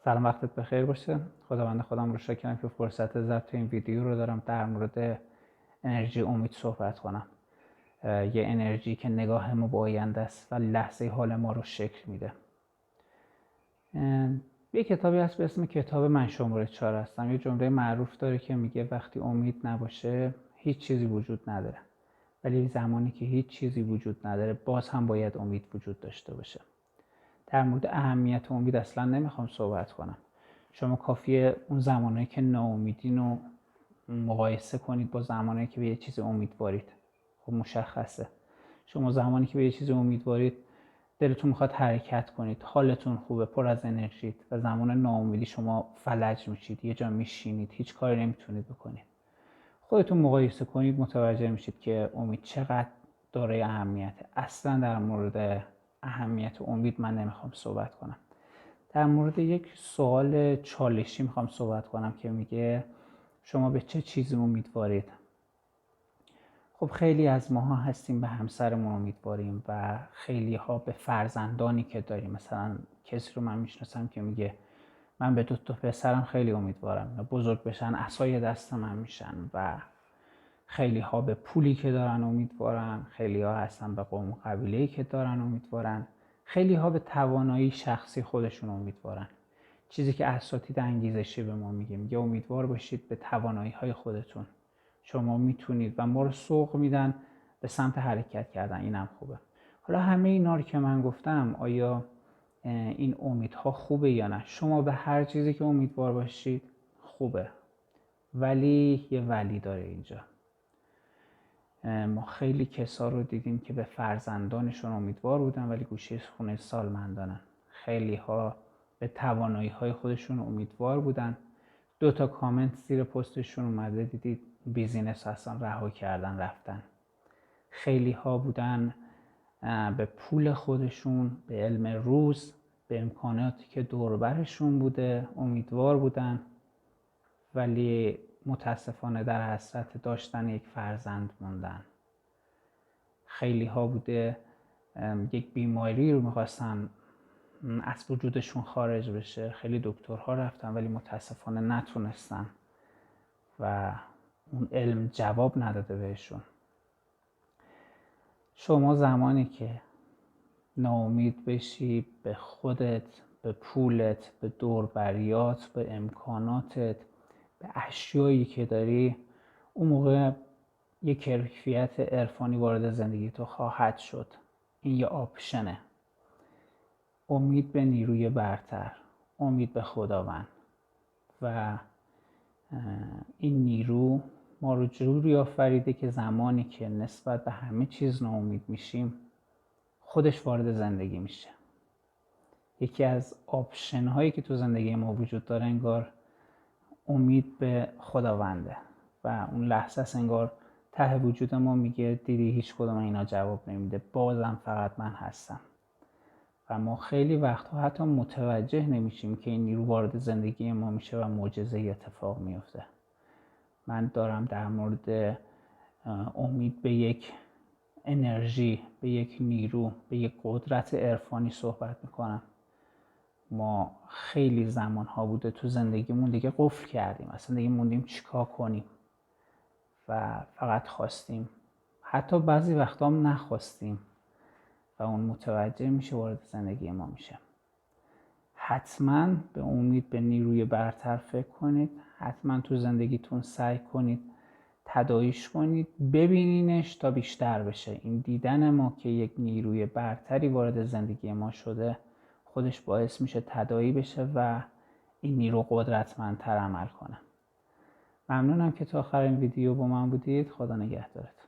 سلام، وقتت بخیر باشه. خداوند خودم رو شکرم که فرصت ضبط این ویدیو رو دارم در مورد انرژی امید صحبت کنم. یه انرژی که نگاه ما به آینده است و لحظه حال ما رو شکل میده. یه کتابی هست به اسم کتاب من شماره 4 هستم. یه جمله معروف داره که میگه وقتی امید نباشه هیچ چیزی وجود نداره، ولی زمانی که هیچ چیزی وجود نداره باز هم باید امید وجود داشته باشه. در مورد اهمیت امید اصلا نمیخوام صحبت کنم. شما کافیه اون زمانهایی که ناامیدین رو مقایسه کنید با زمانی که به یه چیز امیدوارید. خب مشخصه شما زمانی که به یه چیز امیدوارید دلتون میخواد حرکت کنید، حالتون خوبه، پر از انرژیت، و زمان ناامیدی شما فلج میشید، یه جا میشینید، هیچ کاری نمیتونید بکنید. خودتون مقایسه کنید متوجه میشید که امید چقدر داره اهمیت. اصلا در مورد اهمیت امید من نمیخوام صحبت کنم. در مورد یک سوال چالشی میخوام صحبت کنم که میگه شما به چه چیزی امیدوارید؟ خب خیلی از ماها هستیم به همسرمون امیدواریم و خیلی ها به فرزندانی که داریم. مثلا کسی رو من میشناسم که میگه من به 2 پسرم خیلی امیدوارم، بزرگ بشن عصای دست من میشن. و خیلی ها به پولی که دارن امیدوارن، خیلی ها هستن به قوم و قبیله‌ای که دارن امیدوارن، خیلی ها به توانایی شخصی خودشون امیدوارن. چیزی که اساتید انگیزشی به ما میگه امیدوار باشید به توانایی های خودتون، شما میتونید، و ما رو سوق میدن به سمت حرکت کردن. اینم خوبه. حالا همه اینا رو که من گفتم، آیا این امیدها خوبه یا نه؟ شما به هر چیزی که امیدوار باشید خوبه، ولی یه ولی داره اینجا. ما خیلی کسا رو دیدیم که به فرزندانشون امیدوار بودن ولی گوشه خونه سالمندانن. خیلی ها به توانایی های خودشون امیدوار بودن، 2 کامنت زیر پستشون اومده دیدید بیزینس اصلا رها کردن رفتن. خیلی ها بودن به پول خودشون، به علم روز، به امکاناتی که دوربرشون بوده امیدوار بودن، ولی متاسفانه در حسرت داشتن یک فرزند موندن. خیلی ها بوده یک بیماری رو میخواستن از وجودشون خارج بشه، خیلی دکترها رفتن ولی متاسفانه نتونستن و اون علم جواب نداده بهشون. شما زمانی که ناامید بشی به خودت، به پولت، به دوربریات، به امکاناتت، به اشیایی که داری، اون موقع یک کیفیت عرفانی وارد زندگی تو خواهد شد. این یه آپشنه. امید به نیروی برتر، امید به خداوند. و این نیرو ما رو جوری آفریده که زمانی که نسبت به همه چیز ناامید میشیم خودش وارد زندگی میشه. یکی از آپشن هایی که تو زندگی ما وجود داره انگار امید به خداونده و اون لحظه است انگار ته وجود ما میگه دیدی هیچ کدوم اینا جواب نمیده، بازم فقط من هستم. و ما خیلی وقتها حتی متوجه نمیشیم که این نیرو وارد زندگی ما میشه و معجزه‌ای اتفاق میفته. من دارم در مورد امید به یک انرژی، به یک نیرو، به یک قدرت عرفانی صحبت میکنم. ما خیلی زمانها بوده تو زندگیمون دیگه قفل کردیم، اصلا دیگه موندیم چیکار کنیم و فقط خواستیم، حتی بعضی وقتا هم نخواستیم و اون متوجه میشه وارد زندگی ما میشه. حتما به امید به نیروی برتر فکر کنید، حتما تو زندگیتون سعی کنید تداعیش کنید، ببینینش تا بیشتر بشه. این دیدن ما که یک نیروی برتری وارد زندگی ما شده خودش باعث میشه تداعی بشه و این نیرو قدرتمندتر عمل کنه. ممنونم که تا آخر این ویدیو با من بودید. خدا نگهدارت.